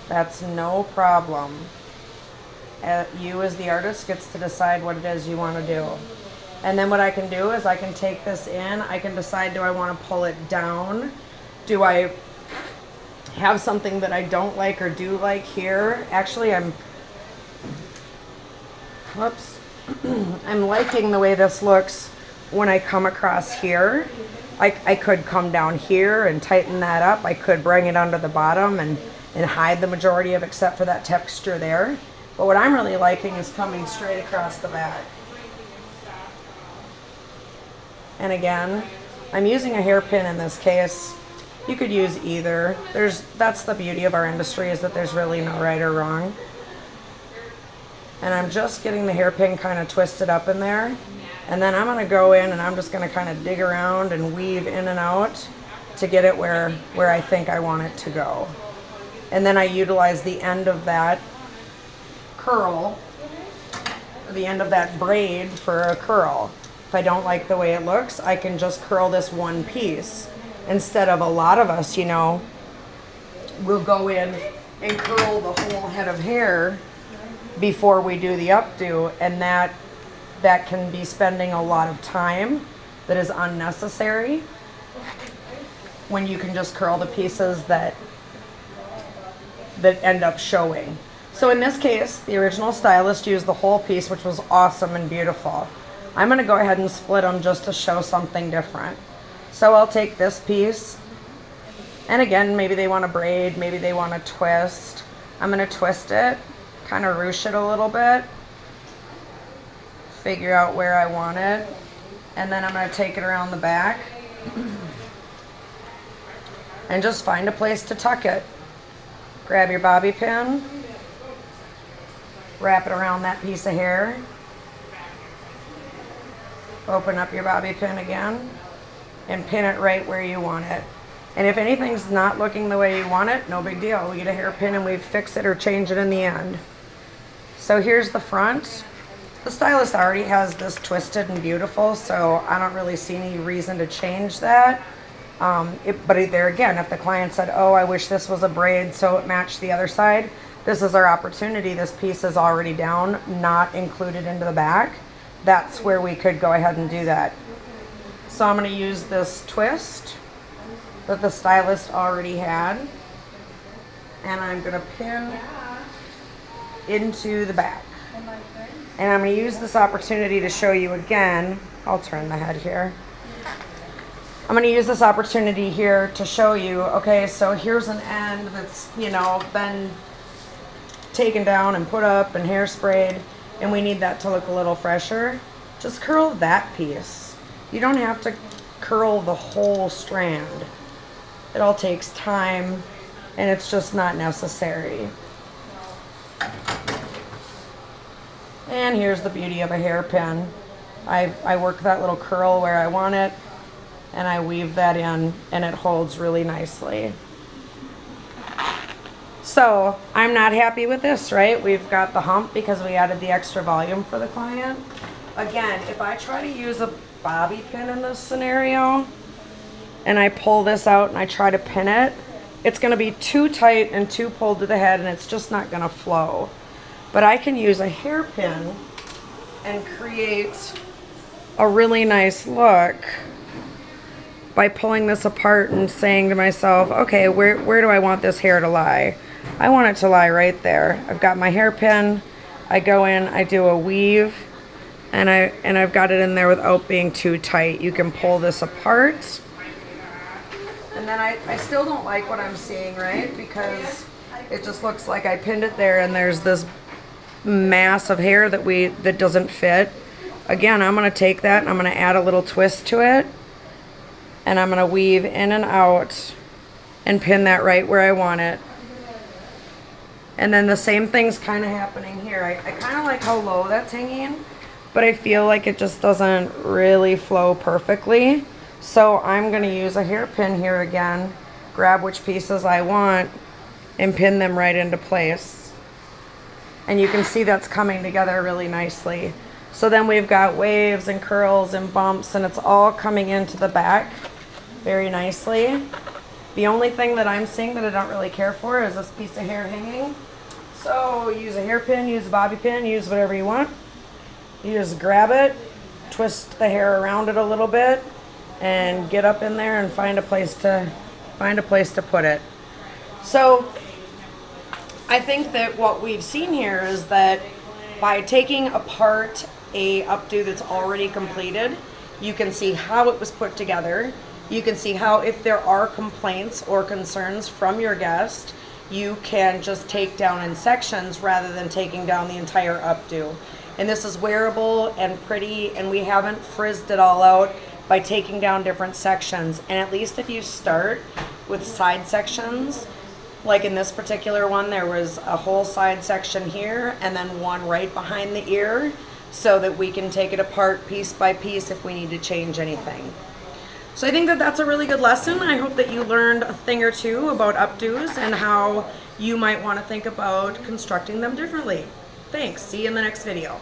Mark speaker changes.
Speaker 1: That's no problem. You as the artist gets to decide what it is you want to do. And then what I can do is I can take this in, I can decide, do I want to pull it down? Do I have something that I don't like or do like here? Actually, whoops, I'm liking the way this looks when I come across here. I could come down here and tighten that up. I could bring it under the bottom and hide the majority of except for that texture there. But what I'm really liking is coming straight across the back. And again, I'm using a hairpin in this case. You could use either. That's the beauty of our industry, is that there's really no right or wrong. And I'm just getting the hairpin kind of twisted up in there. And then I'm going to go in and I'm just going to kind of dig around and weave in and out to get it where I think I want it to go. And then I utilize the end of that curl, the end of that braid for a curl. If I don't like the way it looks, I can just curl this one piece. Instead of a lot of us, you know, we'll go in and curl the whole head of hair before we do the updo, and that can be spending a lot of time that is unnecessary when you can just curl the pieces that end up showing. So in this case, the original stylist used the whole piece, which was awesome and beautiful. I'm going to go ahead and split them just to show something different. So I'll take this piece, and again, maybe they want to braid, maybe they want to twist. I'm going to twist it, kind of ruche it a little bit, figure out where I want it, and then I'm going to take it around the back and just find a place to tuck it. Grab your bobby pin, wrap it around that piece of hair, open up your bobby pin again, and pin it right where you want it. And if anything's not looking the way you want it, no big deal. We get a hairpin and we fix it or change it in the end. So here's the front. The stylist already has this twisted and beautiful, so I don't really see any reason to change that. But there again, if the client said, oh, I wish this was a braid so it matched the other side, this is our opportunity. This piece is already down, not included into the back. That's where we could go ahead and do that. So I'm going to use this twist that the stylist already had, and I'm going to pin into the back. And I'm going to use this opportunity to show you again. I'll turn the head here. I'm going to use this opportunity here to show you, okay, so here's an end that's, you know, been taken down and put up and hairsprayed, and we need that to look a little fresher. Just curl that piece. You don't have to curl the whole strand. It all takes time, and it's just not necessary. And here's the beauty of a hairpin. I work that little curl where I want it, and I weave that in, and it holds really nicely. So I'm not happy with this, right? We've got the hump because we added the extra volume for the client. Again, if I try to use a bobby pin in this scenario, and I pull this out and I try to pin it, it's going to be too tight and too pulled to the head, and it's just not going to flow. But I can use a hairpin and create a really nice look by pulling this apart and saying to myself, okay, where do I want this hair to lie? I want it to lie right there. I've got my hairpin, I go in, I do a weave, and I've got it in there without being too tight. You can pull this apart. And then I still don't like what I'm seeing, right? Because it just looks like I pinned it there and there's this mass of hair that doesn't fit. Again, I'm going to take that and I'm going to add a little twist to it, and I'm going to weave in and out and pin that right where I want it. And then the same thing's kind of happening here. I kind of like how low that's hanging, but I feel like it just doesn't really flow perfectly. So I'm going to use a hairpin here again, grab which pieces I want, and pin them right into place. And you can see that's coming together really nicely. So then we've got waves and curls and bumps, and it's all coming into the back very nicely. The only thing that I'm seeing that I don't really care for is this piece of hair hanging. So use a hairpin, use a bobby pin, use whatever you want. You just grab it, twist the hair around it a little bit, and get up in there and find a place to put it. So I think that what we've seen here is that by taking apart a updo that's already completed, you can see how it was put together. You can see how, if there are complaints or concerns from your guest, you can just take down in sections rather than taking down the entire updo. And this is wearable and pretty, and we haven't frizzed it all out by taking down different sections. And at least if you start with side sections, like in this particular one, there was a whole side section here and then one right behind the ear, so that we can take it apart piece by piece if we need to change anything. So I think that that's a really good lesson. I hope that you learned a thing or two about updos and how you might want to think about constructing them differently. Thanks. See you in the next video.